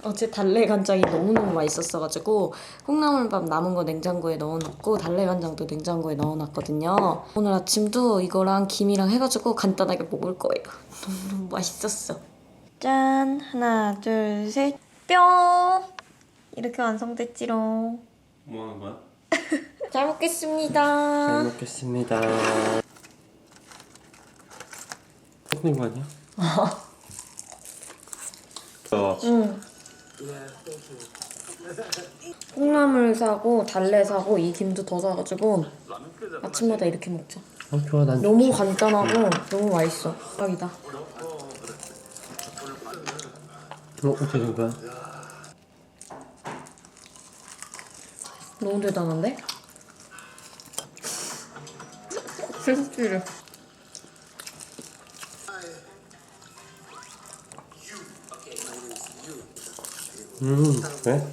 어제 달래간장이 너무너무 맛있었어가지고 콩나물밥 남은 거 냉장고에 넣어놓고 달래간장도 냉장고에 넣어놨거든요. 오늘 아침도 이거랑 김이랑 해가지고 간단하게 먹을 거예요. 너무너무 맛있었어. 짠! 하나, 둘, 셋, 뿅! 이렇게 완성됐지롱. 뭐 하는 거야? 잘 먹겠습니다. 잘 먹겠습니다. 섞는 거 아니야? 응. 콩나물 사고 달래 사고 이 김도 더 사가지고 아침마다 이렇게 먹자. 좋아, 난 너무 간단하고 너무 맛있어. 대박이다. 어떻게 된 거야? 너무 대단한데? 센스를. 왜?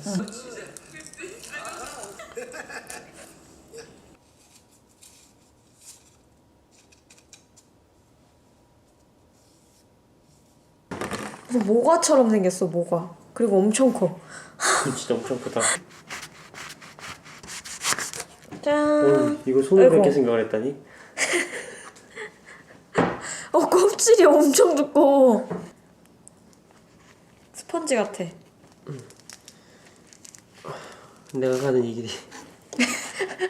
무슨 모과처럼 생겼어, 모과. 그리고 엄청 커. 진짜 엄청 크다. 짠. 이거 손으로 아이고. 그렇게 생각을 했다니? 껍질이 엄청 두꺼워. 스펀지 같아. 내가 가는 이 길이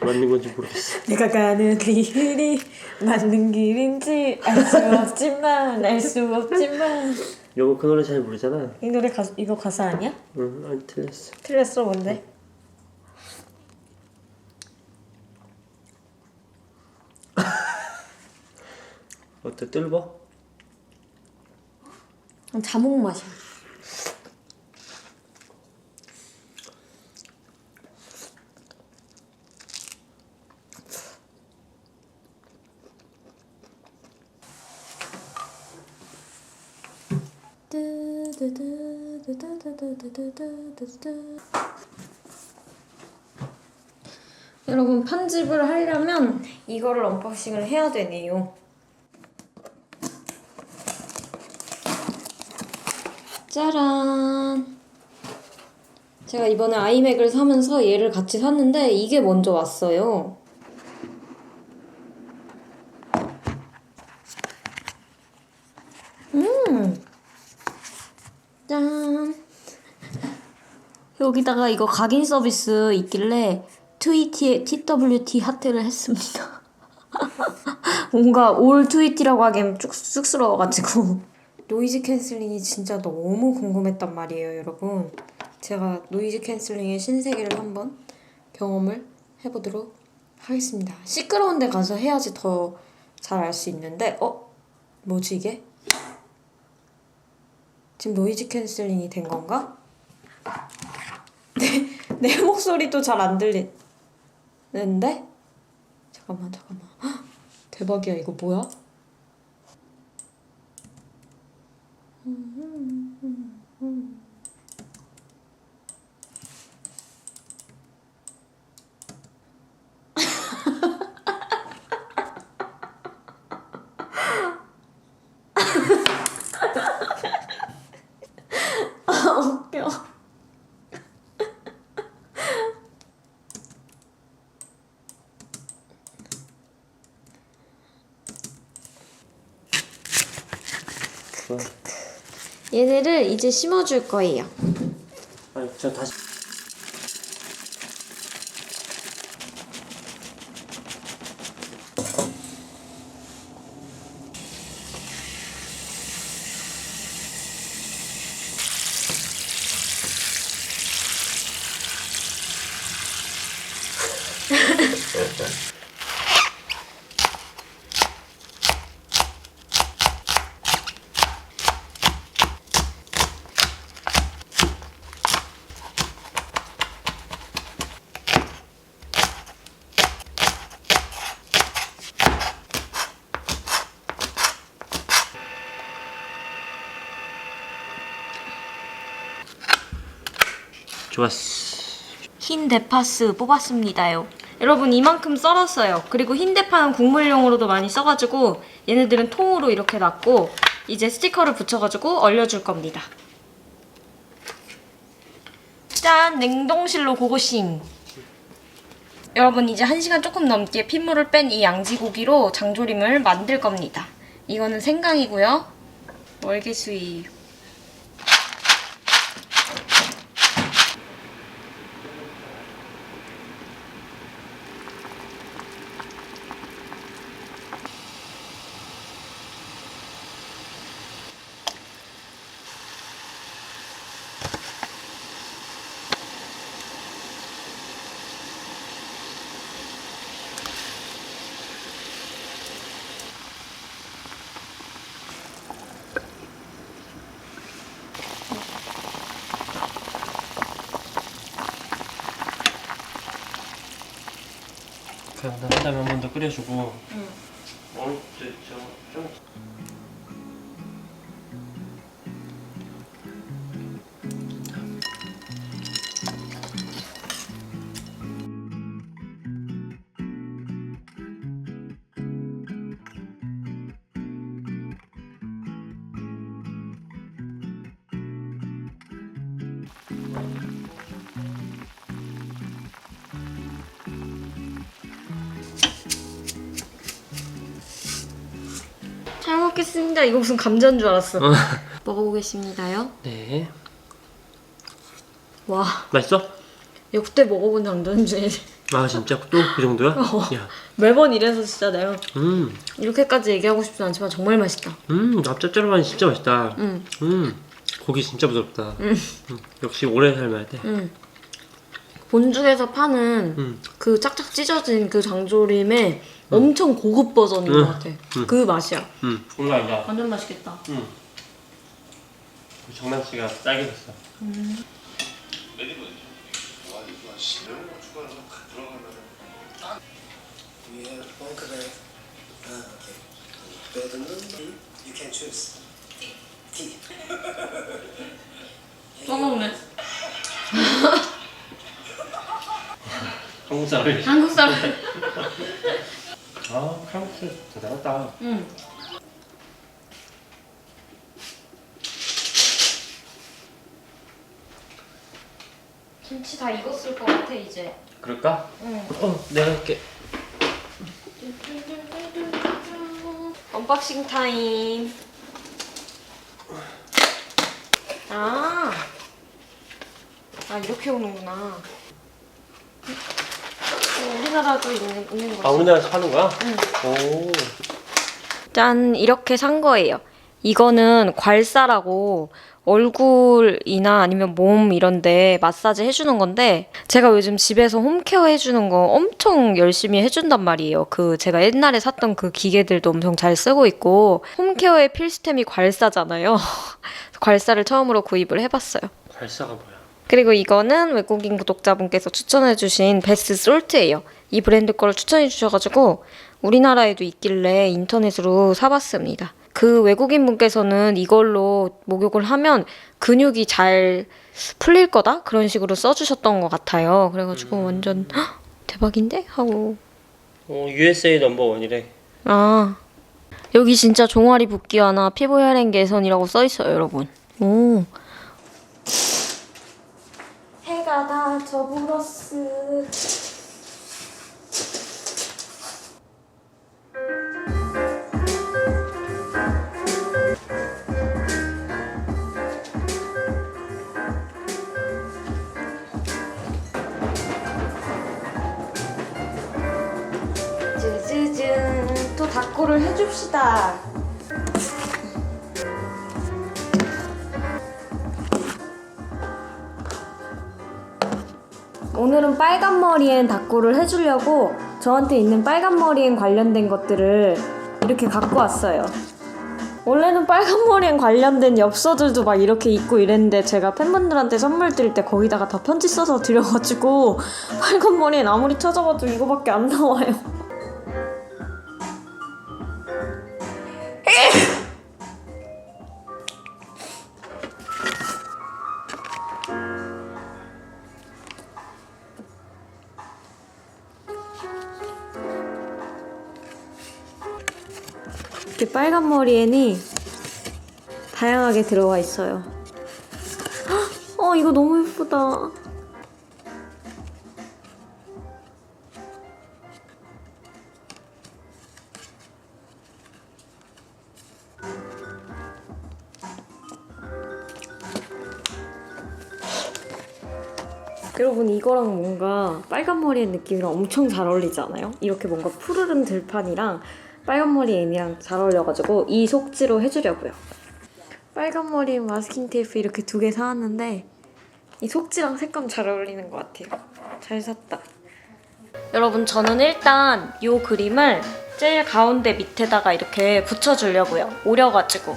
맞는 건지 모르겠어. 내가 가는 길이 맞는 길인지 알 수 없지만 여보 그 노래 잘 모르잖아. 이 노래 이거 가사 아니야? 응, 아니 틀렸어. 틀렸어, 뭔데? 어때, 뜰보? 자몽 맛이야. 여러분, 편집을 하려면 이거를 언박싱을 해야 되네요. 짜란! 제가 이번에 아이맥을 사면서 얘를 같이 샀는데 이게 먼저 왔어요. 짠! 여기다가 이거 각인 서비스 있길래 TWT 하트를 했습니다. 뭔가 올 트위티라고 하기엔 쭉 쑥스러워가지고. 노이즈 캔슬링이 진짜 너무 궁금했단 말이에요, 여러분. 제가 노이즈 캔슬링의 신세계를 한번 경험을 해보도록 하겠습니다. 시끄러운 데 가서 해야지 더 잘 알 수 있는데 뭐지 이게? 지금 노이즈 캔슬링이 된 건가? 내 목소리도 잘 안 들리는데? 잠깐만. 헉, 대박이야, 이거 뭐야? 웃겨. 좋아. 얘네를 이제 심어줄 거예요. 아니 저 다시. 좋았어. 흰 대파스 뽑았습니다요. 여러분, 이만큼 썰었어요. 그리고 흰 대파는 국물용으로도 많이 써가지고 얘네들은 통으로 이렇게 놨고 이제 스티커를 붙여가지고 얼려줄 겁니다. 짠! 냉동실로 고고싱. 여러분 이제 1시간 조금 넘게 핏물을 뺀 이 양지고기로 장조림을 만들 겁니다. 이거는 생강이고요. 월계수이. 그냥 한 다음에 한 번 더 끓여주고. 응. 좀. 잘 먹겠습니다. 이거 무슨 감자인 줄 알았어. 먹어보겠습니다요. 네. 와, 맛있어? 역대 먹어본 장조림 중에 아 진짜 또 그 정도야? 야. 매번 이래서 진짜 내가 음. 이렇게까지 얘기하고 싶진 않지만 정말 맛있다. 짭짤하니 진짜 맛있다. 응. 고기 진짜 부드럽다. 역시 오래 삶아야 돼. 응. 본죽에서 파는 그 짝짝 찢어진 그 장조림의 엄청 고급 버전인 것 같아. 그 맛이야. 장난 아니다. 완전 맛있겠다. 정남씨가 짜게 줬어. 위에 벙커에 베드는 you can choose T. 써먹네. 한국 사람이. 한국 사람. 아 칼국수 대단하다. 응. 김치 다 익었을 것 같아 이제. 그럴까? 응. 내가 할게. 언박싱 타임. 아 이렇게 오는구나. 우리나라도 있는 거지. 아 우리나라에서 파는 거야? 응. 오. 짠, 이렇게 산 거예요. 이거는 괄사라고 얼굴이나 아니면 몸 이런데 마사지 해주는 건데 제가 요즘 집에서 홈케어 해주는 거 엄청 열심히 해준단 말이에요. 그 제가 옛날에 샀던 그 기계들도 엄청 잘 쓰고 있고 홈케어의 필수템이 괄사잖아요. 괄사를 처음으로 구입을 해봤어요. 괄사가 뭐야? 그리고 이거는 외국인 구독자분께서 추천해주신 베스 솔트예요. 이 브랜드 거를 추천해주셔가지고 우리나라에도 있길래 인터넷으로 사봤습니다. 그 외국인 분께서는 이걸로 목욕을 하면 근육이 잘 풀릴 거다? 그런 식으로 써주셨던 것 같아요. 그래가지고 완전 헉, 대박인데? 하고. USA 넘버원이래. 아, 여기 진짜 종아리 붓기와나 피부 혈행 개선이라고 써있어요, 여러분. 오. 해가 다 저물었어. 쯔쯔쯔 또 닦고를 해줍시다. 오늘은 빨간 머리엔 닦고를 해주려고 저한테 있는 빨간 머리엔 관련된 것들을 이렇게 갖고 왔어요. 원래는 빨간 머리엔 관련된 엽서들도 막 이렇게 있고 이랬는데 제가 팬분들한테 선물 드릴 때 거기다가 다 편지 써서 드려가지고 빨간 머리엔 아무리 찾아봐도 이거밖에 안 나와요. 이렇게 빨간 머리엔이 다양하게 들어가 있어요. 이거 너무 예쁘다. 여러분 이거랑 뭔가 빨간 머리의 느낌이랑 엄청 잘 어울리지 않아요? 이렇게 뭔가 푸르른 들판이랑 빨간 머리 애미랑 잘 어울려가지고 이 속지로 해주려고요. 빨간 머리 마스킹 테이프 이렇게 2개 사왔는데 이 속지랑 색감 잘 어울리는 것 같아요. 잘 샀다. 여러분 저는 일단 이 그림을 제일 가운데 밑에다가 이렇게 붙여주려고요. 오려가지고.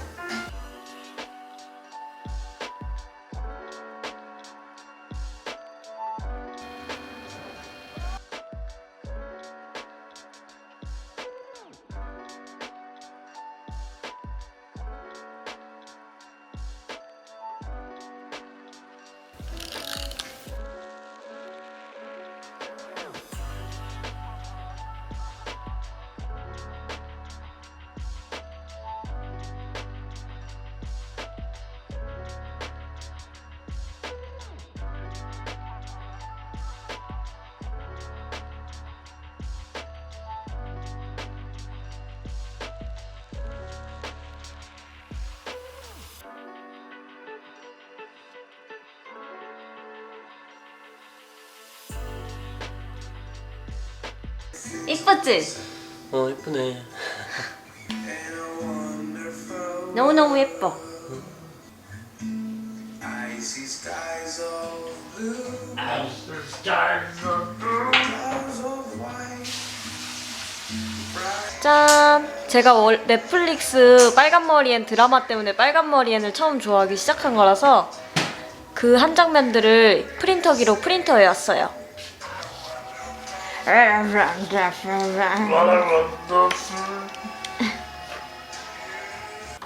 이쁘지? 예쁘네. 너무너무 예뻐. Icy skies of blue, clouds of white. 짠! 제가 넷플릭스 빨간머리엔 드라마 때문에 빨간머리엔을 처음 좋아하기 시작한 거라서 그 한 장면들을 프린터기로 프린터해왔어요.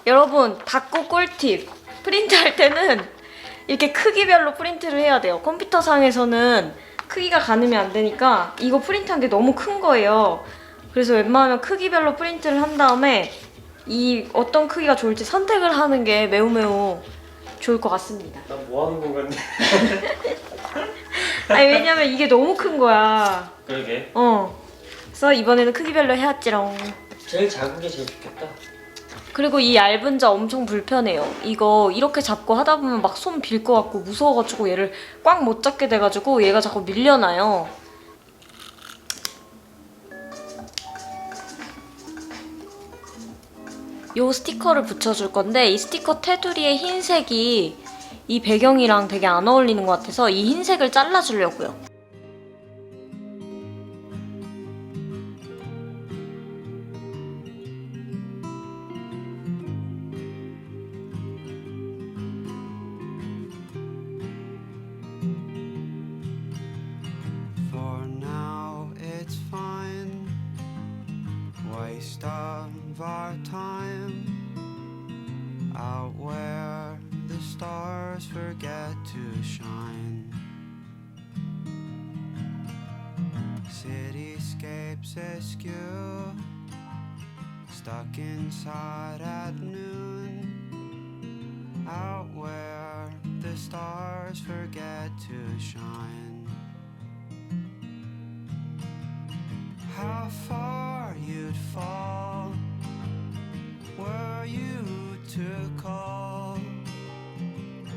여러분, 닫고 꿀팁! 프린트할 때는 이렇게 크기별로 프린트를 해야 돼요. 컴퓨터상에서는 크기가 가늠이 안 되니까 이거 프린트한 게 너무 큰 거예요. 그래서 웬만하면 크기별로 프린트를 한 다음에 이 어떤 크기가 좋을지 선택을 하는 게 매우 좋을 것 같습니다. 나 뭐 하는 건가? 아니 왜냐면 이게 너무 큰 거야. 그러게. 그래서 이번에는 크기별로 해왔지롱. 제일 작은 게 제일 좋겠다. 그리고 이 얇은 자 엄청 불편해요. 이거 이렇게 잡고 하다 보면 막 손 빌 것 같고 무서워가지고 얘를 꽉 못 잡게 돼가지고 얘가 자꾸 밀려나요. 요 스티커를 붙여줄 건데 이 스티커 테두리의 흰색이 이 배경이랑 되게 안 어울리는 것 같아서 이 흰색을 잘라주려고요. For now it's fine. Waste of our time out where the stars forget to shine. Cityscapes askew, stuck inside at noon, out where the stars forget to shine. How far you'd fall were you to call.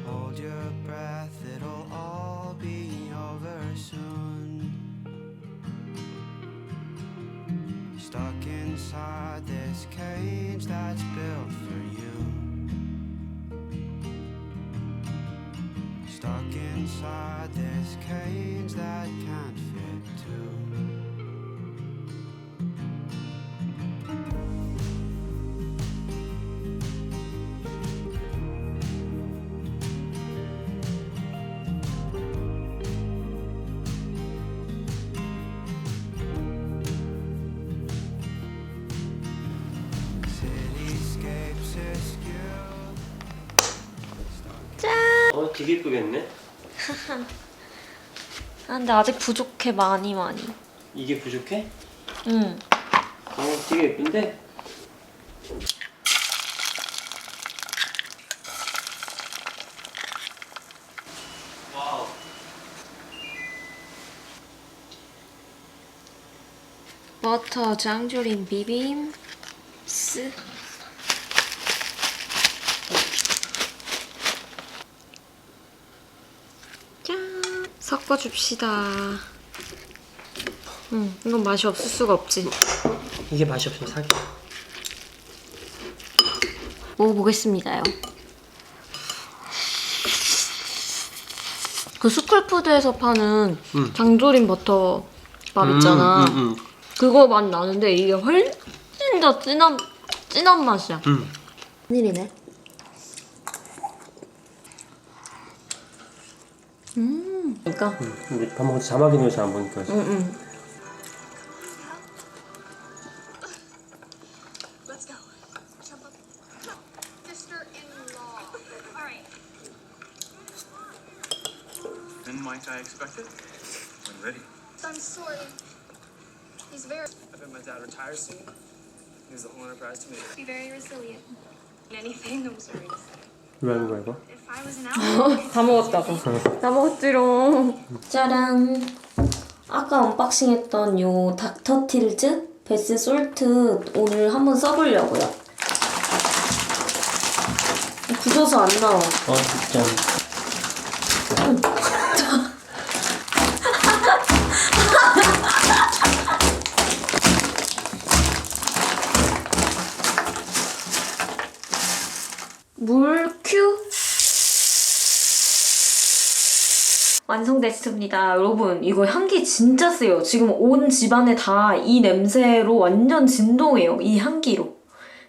Hold your breath, it'll all be over soon. Stuck inside this cage that's built for you. Stuck inside this cage that can't fit two. Cityscapes askew. 되게 예쁘겠네. 근데 아직 부족해 많이. 이게 부족해? 응. 되게 예쁜데? 와우. 버터 장조림 비빔스. 짠! 섞어줍시다. 이건 맛이 없을 수가 없지. 이게 맛이 없으면 사기. 먹어보겠습니다요. 그 스쿨푸드에서 파는 장조림 버터밥 있잖아. 그거 맛 나는데 이게 훨씬 더 진한 맛이야. 큰일이네. 그러니까. 우리 밥 먹을 때 자막이 넣어서 안 보니까. Let's go. Jump up. Sister-in-law. All right. When might I expect it? When ready. I'm sorry. He's very I bet my dad retires soon. He was the whole enterprise to me. very resilient. In anything, I'm sorry to say. 왜 하는 거야 이거? If I was an outlaw, 다 먹었다고. 다 먹었지롱. 짜란. 아까 언박싱했던 요 닥터틸즈 베스 솔트 오늘 한번 써보려고요. 굳어서 안 나와. 진짜. 물큐 완성됐습니다. 여러분 이거 향기 진짜 세요. 지금 온 집안에 다 이 냄새로 완전 진동해요. 이 향기로.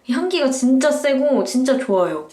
이 향기가 진짜 세고 진짜 좋아요.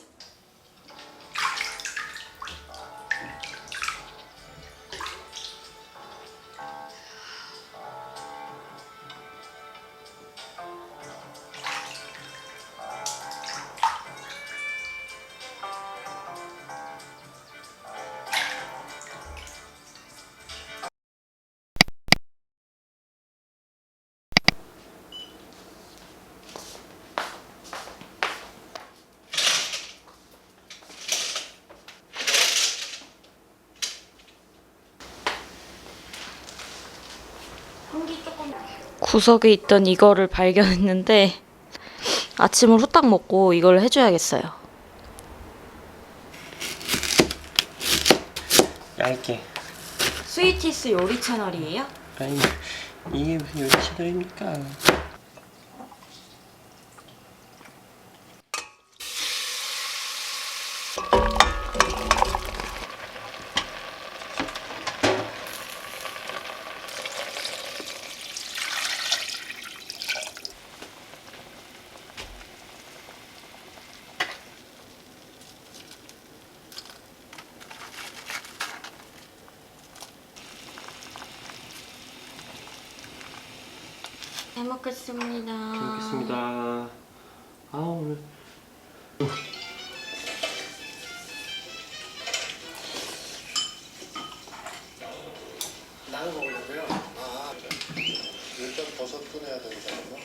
구석에 있던 이거를 발견했는데 아침을 후딱 먹고 이걸 해줘야겠어요. 얇게. 스위티스 요리 채널이에요? 아니 이게 무슨 요리 채널입니까? 잘 먹겠습니다. 잘 먹겠습니다. 아 오늘. 나는 먹으려고요. 일단 버섯 꺼내야 되잖아요.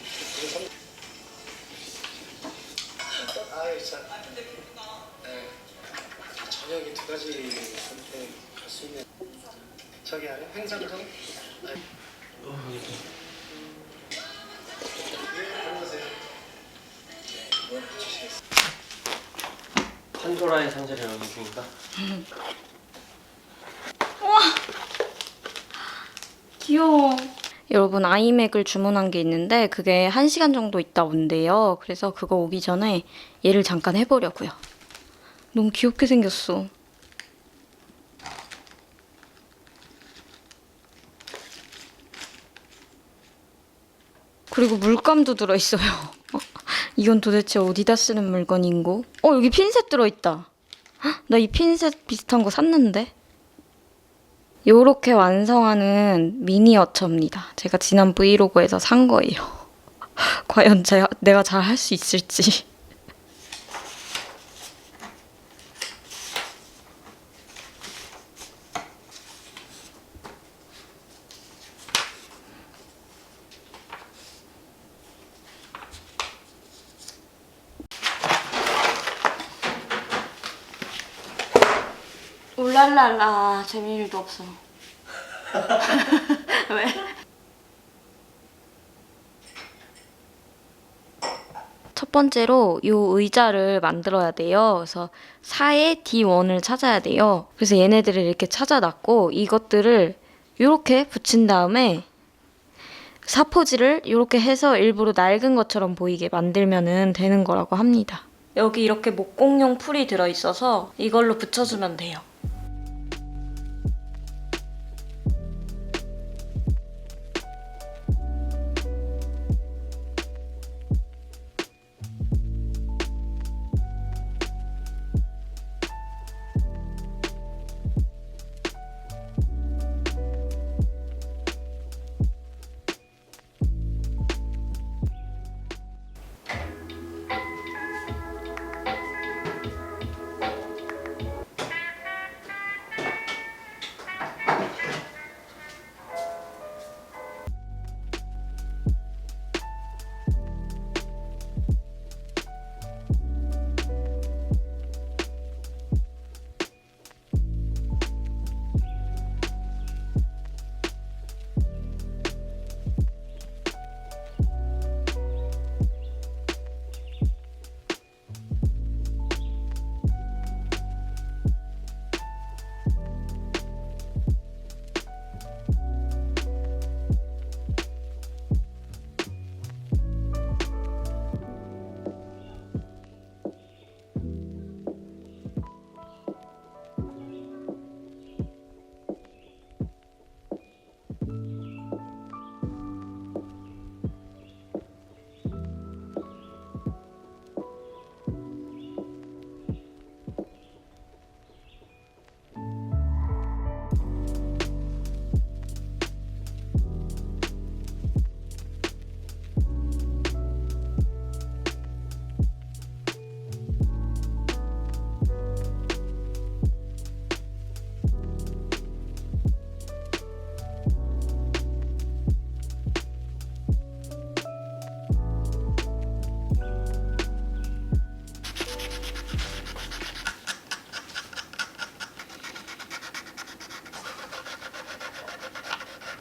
아유 참. 네. 저녁이 두 가지 선택할 수 있는. 저기 아래 횡상점. 판도라의 상자를 열는 중인가? 귀여워. 여러분 아이맥을 주문한 게 있는데 그게 1시간 정도 있다 온대요. 그래서 그거 오기 전에 얘를 잠깐 해보려고요. 너무 귀엽게 생겼어. 그리고 물감도 들어있어요. 이건 도대체 어디다 쓰는 물건인고? 여기 핀셋 들어있다. 나 이 핀셋 비슷한 거 샀는데? 요렇게 완성하는 미니어처입니다. 제가 지난 브이로그에서 산 거예요. 과연 내가 잘 할 수 있을지. 울랄랄라 재미일도 없어. 왜? 첫 번째로 이 의자를 만들어야 돼요. 그래서 4의 D1을 찾아야 돼요. 그래서 얘네들을 이렇게 찾아놨고 이것들을 이렇게 붙인 다음에 사포질을 이렇게 해서 일부러 낡은 것처럼 보이게 만들면 되는 거라고 합니다. 여기 이렇게 목공용 풀이 들어있어서 이걸로 붙여주면 돼요.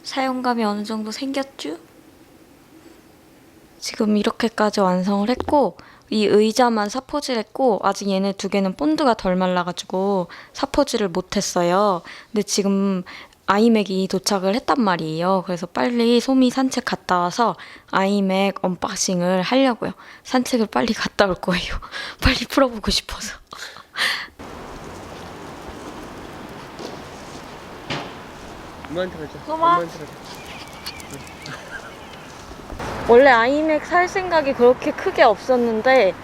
사용감이 어느 정도 생겼죠? 지금 이렇게까지 완성을 했고 이 의자만 사포질했고 아직 얘네 두 개는 본드가 덜 말라가지고 사포질을 못했어요. 근데 지금 아이맥이 도착을 했단 말이에요. 그래서 빨리 소미 산책 갔다 와서 아이맥 언박싱을 하려고요. 산책을 빨리 갔다 올 거예요. 빨리 풀어보고 싶어서. 엄마한테 가자. 소마? 엄마한테 가자. 원래 아이맥 살 생각이 그렇게 크게 없었는데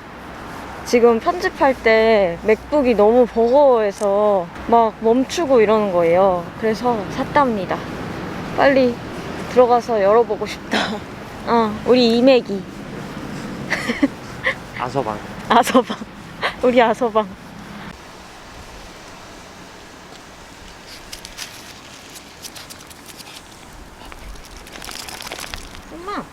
지금 편집할 때 맥북이 너무 버거워해서 막 멈추고 이러는 거예요. 그래서 샀답니다. 빨리 들어가서 열어보고 싶다. 우리 이맥이. 아서방. 아서방. 우리 아서방. 엄마.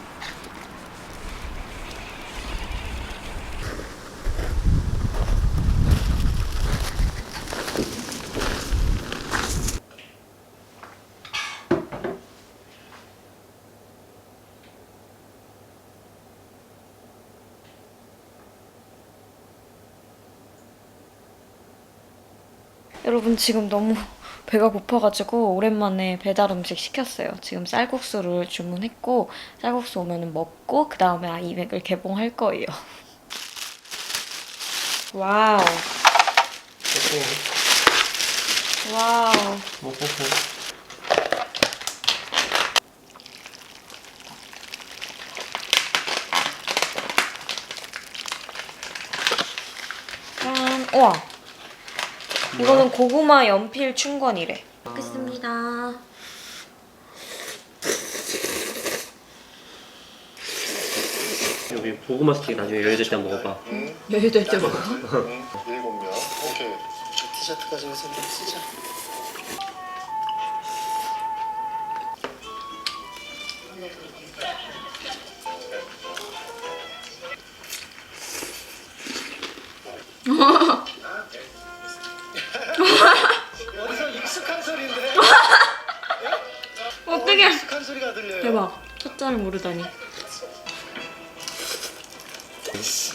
여러분 지금 너무 배가 고파가지고 오랜만에 배달 음식 시켰어요. 지금 쌀국수를 주문했고 쌀국수 오면은 먹고 그 다음에 아이맥을 개봉할 거예요. 와우. 와우. 짠. 우와. 이거는 고구마 연필 충권이래. 먹겠습니다. 여기 고구마 스틱 나중에 여유될 때 먹어봐. 여유될 때 먹어. 7명. 오케이. 티셔츠까지 해서 좀 쓰자. 어디서 익숙한 소리인데? 어떡해. 익숙한 소리가 들려요. 대박. 첫자를 모르다니. 됐지?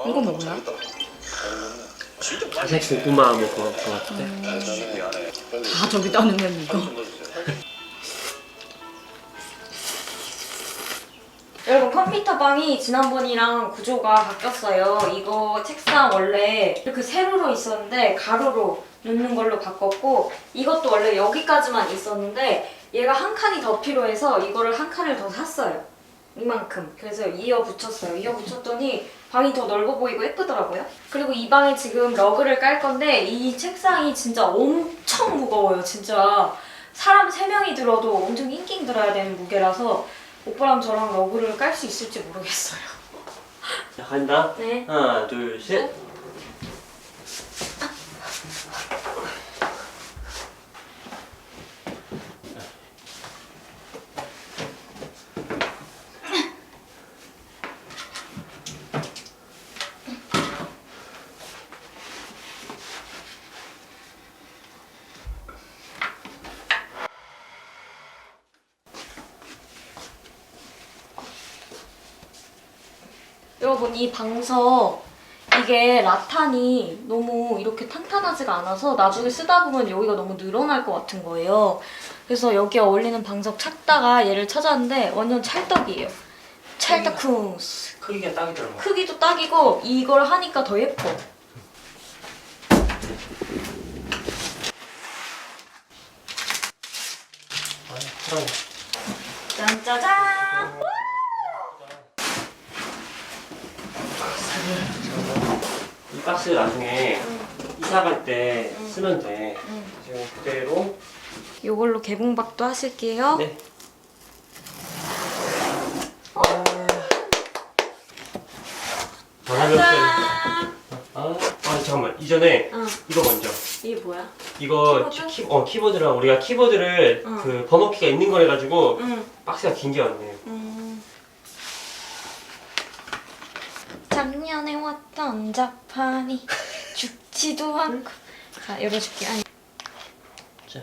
이건 뭐야? 자색 고구마 뭐 그거 같은데. 아 저기다 넣으면 이거. 여러분 컴퓨터 방이 지난번이랑 구조가 바뀌었어요. 이거 책상 원래 이렇게 세로로 있었는데 가로로 놓는 걸로 바꿨고 이것도 원래 여기까지만 있었는데 얘가 한 칸이 더 필요해서 이거를 한 칸을 더 샀어요. 이만큼. 그래서 이어 붙였어요. 이어 붙였더니 방이 더 넓어 보이고 예쁘더라고요. 그리고 이 방에 지금 러그를 깔 건데 이 책상이 진짜 엄청 무거워요. 진짜 사람 3명이 들어도 엄청 낑낑 들어야 되는 무게라서 오빠랑 저랑 러그를 깔 수 있을지 모르겠어요. 자, 간다. 네. 하나, 둘, 셋. 여러분 이 방석 이게 라탄이 너무 이렇게 탄탄하지가 않아서 나중에 쓰다 보면 여기가 너무 늘어날 것 같은 거예요. 그래서 여기에 어울리는 방석 찾다가 얘를 찾았는데 완전 찰떡이에요. 찰떡쿵스. 크기가 딱이더라고. 크기도 딱이고 이걸 하니까 더 예뻐. 짠짜잔! 이 박스 나중에 이사 갈 때 쓰면 돼. 지금 그대로. 이걸로 개봉박도 하실게요. 네. 짠! 잠깐만. 이전에 응. 이거 먼저. 이게 뭐야? 이거 키보드? 키보드랑 우리가 키보드를 응. 그 번호키가 있는 거래 가지고 응. 박스가 긴 게 왔네. 작년에 왔던 자판이 죽지도 않고. 자, 열어줄게. 아니. 자,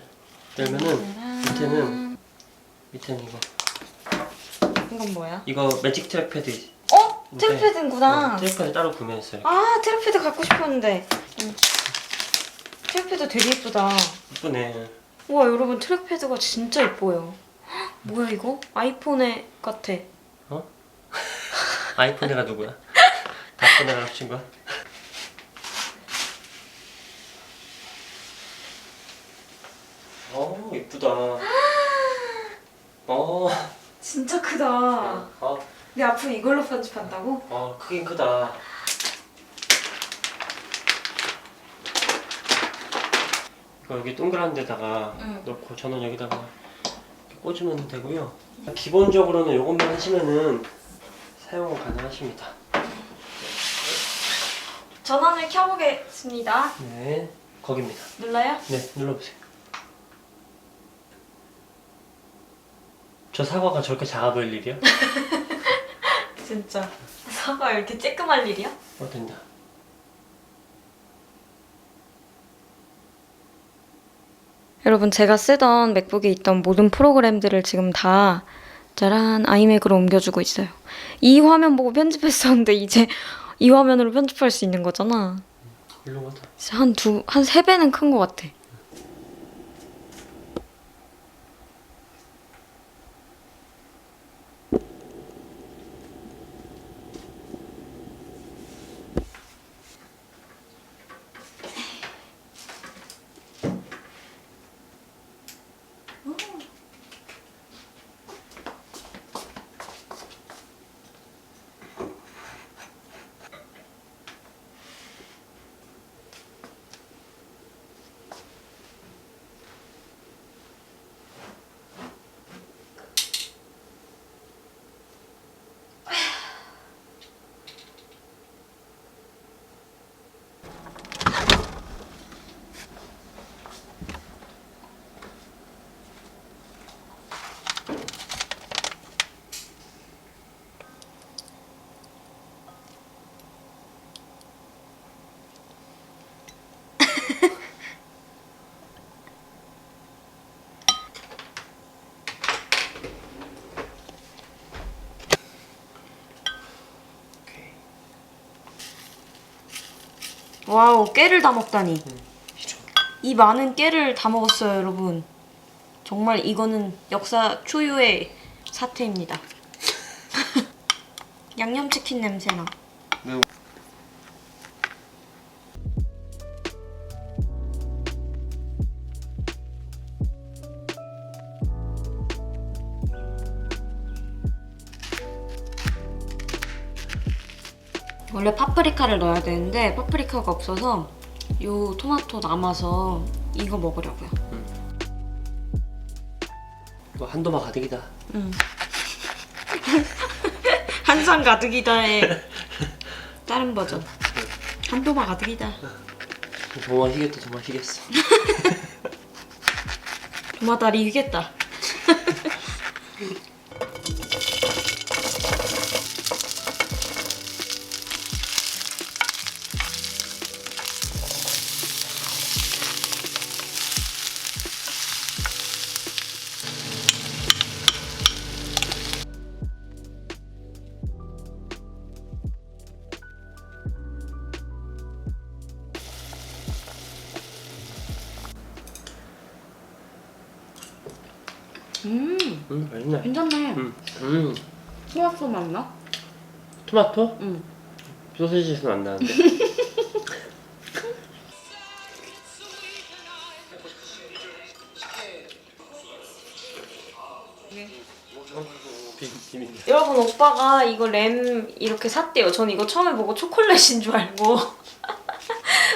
그러면은 밑에는 이거. 이건 뭐야? 이거 매직 트랙패드. 어? 트랙패드구나. 트랙패드 따로 구매했어요. 아, 트랙패드 갖고 싶었는데. 트랙패드 되게 예쁘다. 이쁘네. 우와, 여러분 트랙패드가 진짜 예뻐요. 헉, 뭐야 이거? 아이폰에 같아. 아이폰 애가 누구야? 다폰 애가 합친 거야? 이쁘다. 진짜 크다. 근데 앞으로 이걸로 편집한다고? 크긴 크다. 이거 여기 동그란 데다가 넣고 전원 여기다가 이렇게 꽂으면 되고요. 기본적으로는 이것만 하시면은 사용 가능하십니다. 전원을 켜보겠습니다. 네, 거기입니다. 눌러요? 네, 눌러보세요. 저 사과가 저렇게 작아 보일 일이야? 진짜. 사과 이렇게 쬐끔할 일이야? 된다. 여러분 제가 쓰던 맥북에 있던 모든 프로그램들을 지금 다 짜란 아이맥으로 옮겨주고 있어요. 이 화면 보고 편집했었는데 이제 이 화면으로 편집할 수 있는 거잖아. 훌륭하다. 한 3배는 큰 것 같아. 와우, 깨를 다 먹다니. 이 많은 깨를 다 먹었어요, 여러분. 정말 이거는 역사 초유의 사태입니다. 양념치킨 냄새나. 매우. 원래 파프리카를 넣어야 되는데 파프리카가 없어서 요 토마토 남아서 이거 먹으려고요. 뭐 한도마 가득이다. 한상 가득이다의 다른 버전. 한도마 가득이다. 정말 희겠다, 정말 희겠어. 도마다리 이겠다. 맛있네. 괜찮네. 토마토 맛나? 토마토? 응. 소시지는 안 나는데. 비밀. 여러분, 오빠가 이거 램 이렇게 샀대요. 전 이거 처음에 보고 초콜릿인 줄 알고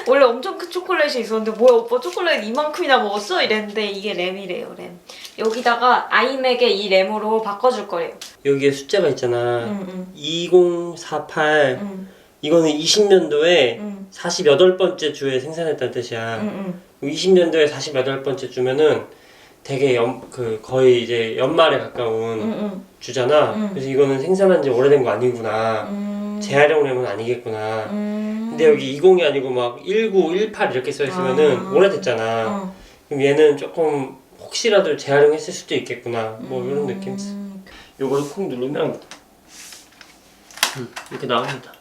원래 엄청 큰 초콜릿이 있었는데 뭐야 오빠 초콜릿 이만큼이나 먹었어? 이랬는데 이게 램이래요. 램. 여기다가 아이맥에 이 램으로 바꿔줄 거예요. 여기에 숫자가 있잖아. 2048. 응. 이거는 20년도에 응. 48번째 주에 생산했다는 뜻이야. 응. 20년도에 48번째 주면은 되게 거의 이제 연말에 가까운 응. 주잖아. 그래서 이거는 생산한 지 오래된 거 아니구나. 재활용 램은 아니겠구나. 근데 여기 20이 아니고 막 19, 18 이렇게 써 있으면은 오래됐잖아. 그럼 얘는 조금 혹시라도 재활용했을 수도 있겠구나. 뭐 이런 느낌. 요거를 콕 누르면 이렇게 나옵니다.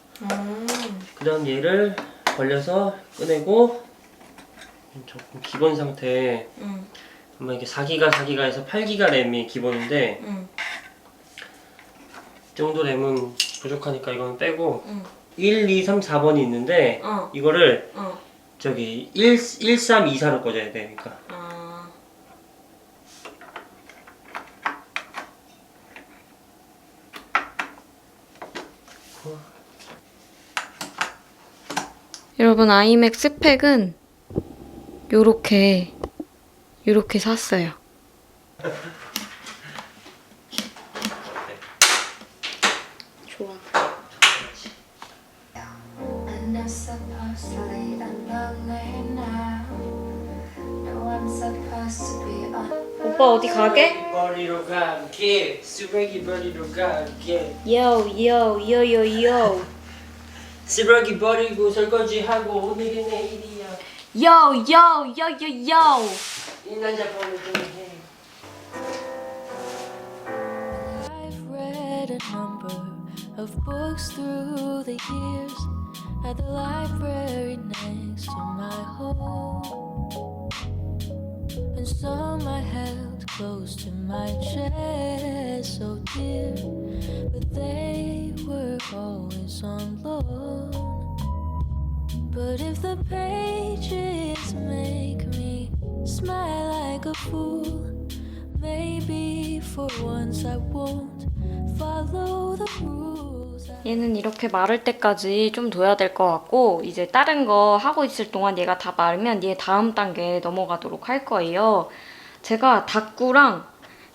그 다음 얘를 벌려서 꺼내고 조금 기본 상태에 아마 이게 4기가에서 8기가 램이 기본인데 이 정도 램은 부족하니까 이건 빼고 1, 2, 3, 4번이 있는데 이거를 저기 1, 3, 2, 4로 꽂아야 돼. 그러니까 여러분, 아이맥 스펙은 요렇게 샀어요. 좋아. I'm not supposed to lead, I'm lonely now. No, I'm supposed to be on. 오빠 어디 가게? 머리로 가게 쓰레기 머리로 가게 요. 쓰레기 버리고 설거지하고 오늘이 내일이야. 요. 이 남자 보는 중에 I've read a number of books through the years at the library next to my home, and some I held close to my chest, so dear, but they were always on loan. But if the pages make me smile like a fool, maybe for once I won't follow the rules. 얘는 이렇게 마를 때까지 좀 둬야 될 것 같고, 이제 다른 거 하고 있을 동안 얘가 다 마르면 얘 다음 단계에 넘어가도록 할 거예요. 제가 닭구랑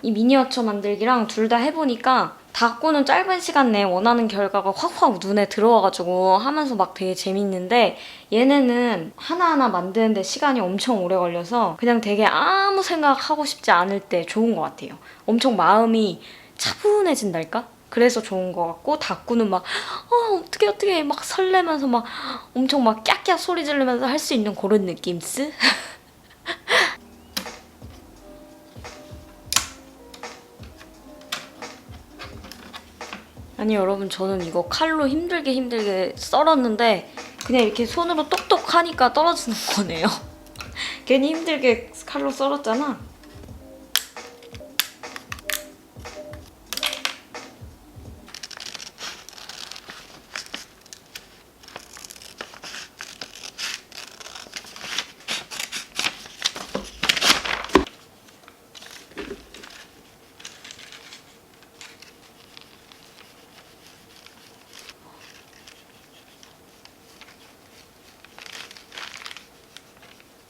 이 미니어처 만들기랑 둘 다 해보니까 닭구는 짧은 시간 내에 원하는 결과가 확확 눈에 들어와가지고 하면서 막 되게 재밌는데, 얘네는 하나하나 만드는데 시간이 엄청 오래 걸려서 그냥 되게 아무 생각하고 싶지 않을 때 좋은 것 같아요. 엄청 마음이 차분해진달까? 그래서 좋은 것 같고, 닭구는 막 어떻게 막 설레면서 막 엄청 막 깍깍 소리 지르면서 할 수 있는 그런 느낌스? 아니 여러분, 저는 이거 칼로 힘들게 썰었는데 그냥 이렇게 손으로 똑똑 하니까 떨어지는 거네요. 괜히 힘들게 칼로 썰었잖아.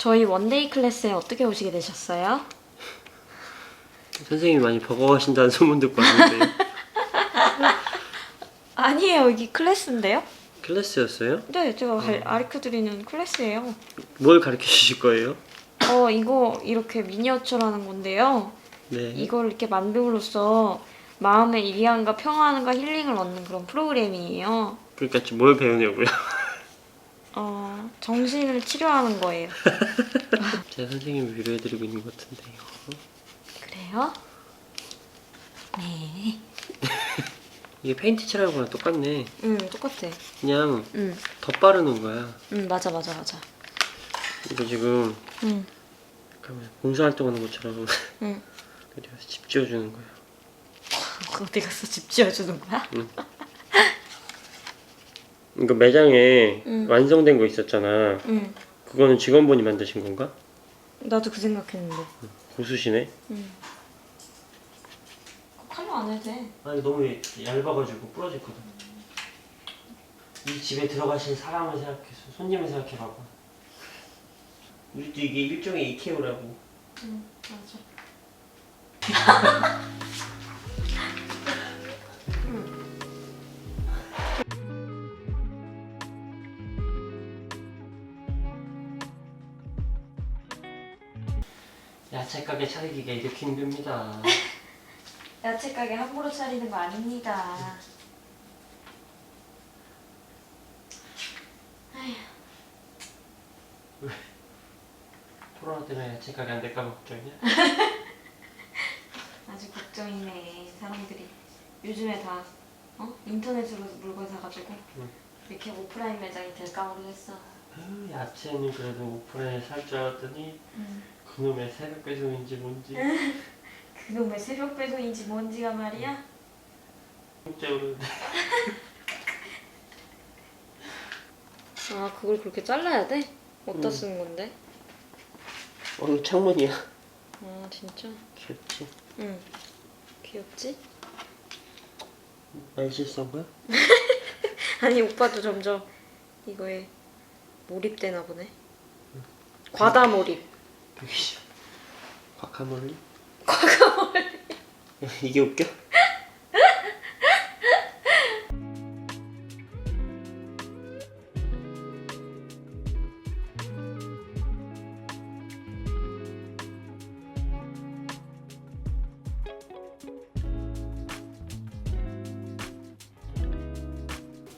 저희 원데이 클래스에 어떻게 오시게 되셨어요? 선생님이 많이 버거워하신다는 소문 듣고 왔는데요. 아니에요, 여기 클래스인데요? 클래스였어요? 네, 제가 가르쳐드리는 클래스예요. 뭘 가르쳐 주실 거예요? 이거 이렇게 미니어처라는 건데요. 네. 이걸 이렇게 만듦으로써 마음의 이리함과 평안과 힐링을 얻는 그런 프로그램이에요. 그러니까 지금 뭘 배우냐고요? 정신을 치료하는 거예요. 제가 선생님을 위로해드리고 있는 것 같은데요. 그래요? 네. 이게 페인트 칠하는 거랑 똑같네. 똑같아. 그냥 응, 덧바르는 거야. 맞아. 이거 지금 응, 잠깐만 봉사활동하는 것처럼 응. 어디 가서 집 지어주는 거야. 어디 가서 집 지어주는 거야? 이거 매장에 응. 완성된 거 있었잖아. 응. 그거는 직원분이 만드신 건가? 나도 그 생각했는데. 고수시네. 칼로 안 해도 돼. 아니 너무 얇아가지고 부러질거든. 이 집에 들어가실 사람을 생각해서 손님을 생각해봐봐. 우리도 이게 일종의 이케오라고. 맞아. 야채 가게 차리기가 이렇게 힘듭니다. 야채 가게 함부로 차리는 거 아닙니다. 코로나 때문에 야채 가게 안 될까 봐 걱정이야? 아주 걱정이네. 사람들이 요즘에 다 인터넷으로 물건 사가지고 이렇게 오프라인 매장이 될까 모르겠어. 야채는 그래도 오프라인에 살 줄 알았더니 그놈의 새벽 배송인지 뭔지 그놈의 새벽 배송인지 뭔지가 말이야. 진짜 오르는데. 아, 그걸 그렇게 잘라야 돼? 어디다 쓰는 건데? 이거 창문이야. 아, 진짜? 귀엽지? 응. 귀엽지? 많이 실수한 거야? 아니, 오빠도 점점 이거에 몰입되나 보네. 과다 몰입. 되게 싫어. 과카몰리? 과카몰리. 이게 웃겨?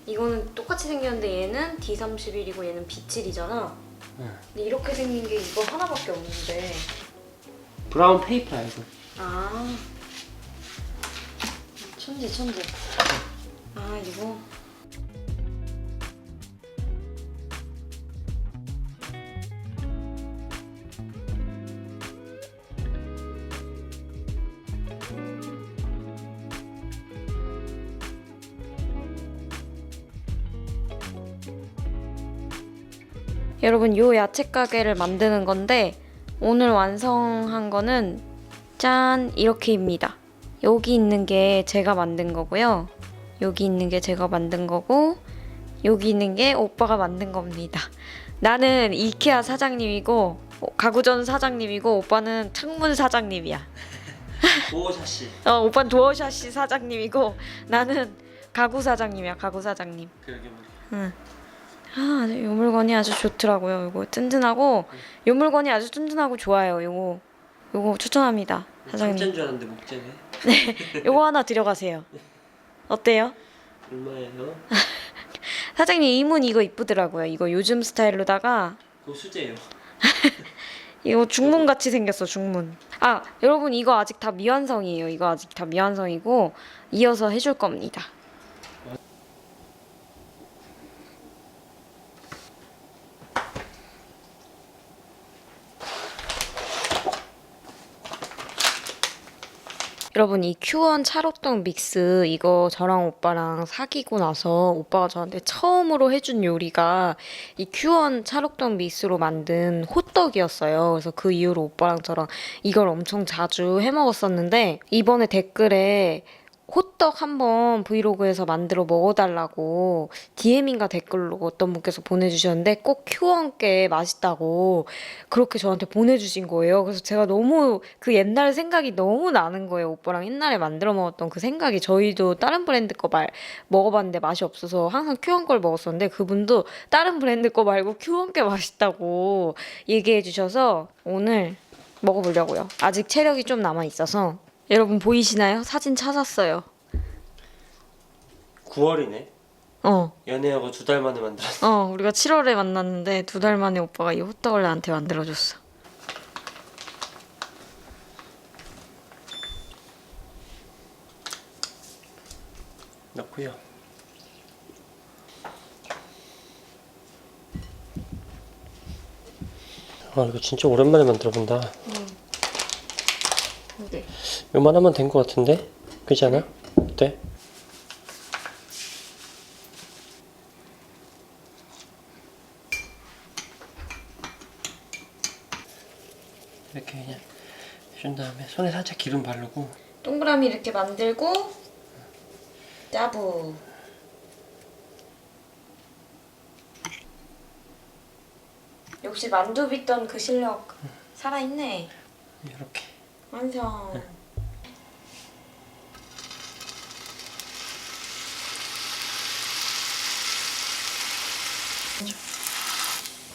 이거는 똑같이 생겼는데 얘는 D31이고 얘는 B7이잖아. 응. 근데 이렇게 생긴 게 이거 하나밖에 없는데. 브라운 페이퍼야 이거. 아, 천재. 아, 이거. 여러분, 요 야채 가게를 만드는 건데 오늘 완성한 거는 짠! 이렇게입니다. 여기 있는 게 제가 만든 거고요. 여기 있는 게 제가 만든 거고 여기 있는 게 오빠가 만든 겁니다. 나는 이케아 사장님이고 가구점 사장님이고 오빠는 창문 사장님이야. 도어샤씨. 오빠는 도어샤시 사장님이고 나는 가구 사장님이야. 가구 사장님. 그러게 말이야. 응. 아, 요 물건이 아주 좋더라고요. 요거 튼튼하고 요 물건이 아주 튼튼하고 좋아요. 요거 추천합니다. 사장님. 진짜인 줄 알았는데 목재네. 네, 요거 하나 들여가세요. 어때요? 얼마예요? 사장님 이문 이거 이쁘더라고요. 이거 요즘 스타일로다가 그거 수제예요. 이거 중문 같이 생겼어. 중문. 아, 여러분 이거 아직 다 미완성이에요. 이거 아직 다 미완성이고 이어서 해줄 겁니다. 여러분 이 Q1 찰호떡 믹스 이거 저랑 오빠랑 사귀고 나서 오빠가 저한테 처음으로 해준 요리가 이 Q1 찰호떡 믹스로 만든 호떡이었어요. 그래서 그 이후로 오빠랑 저랑 이걸 엄청 자주 해 먹었었는데 이번에 댓글에 호떡 한번 브이로그에서 만들어 먹어달라고 DM인가 댓글로 어떤 분께서 보내주셨는데 꼭 Q1께 맛있다고 그렇게 저한테 보내주신 거예요. 그래서 제가 너무 그 옛날 생각이 너무 나는 거예요. 오빠랑 옛날에 만들어 먹었던 그 생각이. 저희도 다른 브랜드 거 먹어봤는데 맛이 없어서 항상 Q1 걸 먹었었는데 그분도 다른 브랜드 거 말고 Q1께 맛있다고 얘기해 주셔서 오늘 먹어보려고요. 아직 체력이 좀 남아있어서. 여러분 보이시나요? 사진 찾았어요. 9월이네. 어. 연애하고 2달 만에 만들었어. 우리가 7월에 만났는데 2달 만에 오빠가 이 호떡을 나한테 만들어줬어. 넣고요. 아 이거 진짜 오랜만에 만들어 본다. 네. 요만하면 된 것 같은데? 그렇지 않아? 어때? 이렇게 그냥 해준 다음에 손에 살짝 기름 바르고 동그라미 이렇게 만들고 짜부. 역시 만두 빚던 그 실력 살아있네. 이렇게 완성.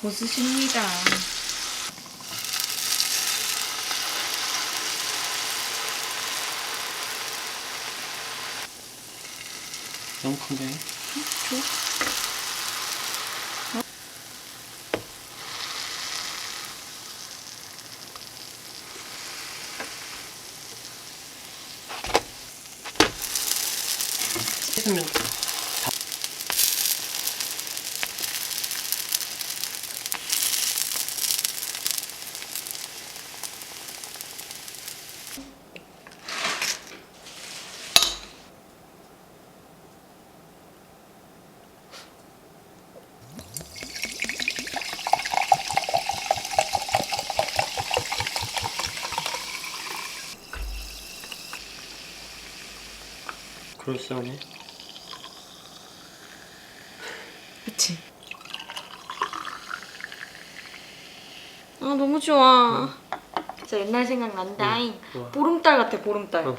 고수십니다. 너무 큰데? 씻으면 그럴싸하네. 그치? 아 너무 좋아. 진짜 옛날 생각난다잉. 좋아. 보름달 같아 보름달. 어.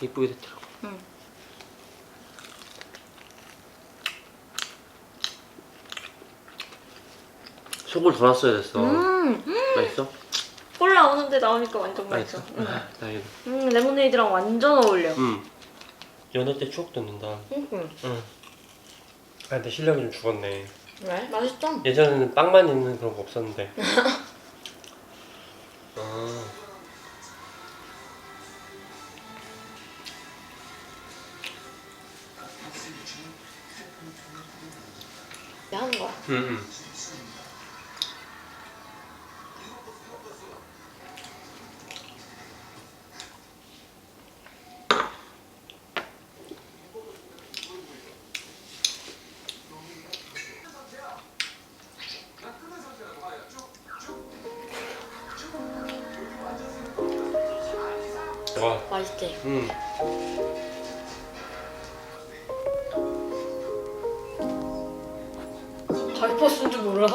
이쁘게 됐더라고. 응. 속을 더 놨어야 됐어. 맛있어? 콜라 오는데 나오니까 완전 맛있어. 아, 다행이다. 레모네이드랑 완전 어울려. 연애 때 추억 돋는다. 응. 응. 아 근데 실력이 좀 죽었네. 왜? 맛있어. 예전에는 빵만 있는 그런 거 없었는데. 아. 왜 하는 거야? 응. 와. 맛있지? 응. 잘 퍼쓴 줄 몰라?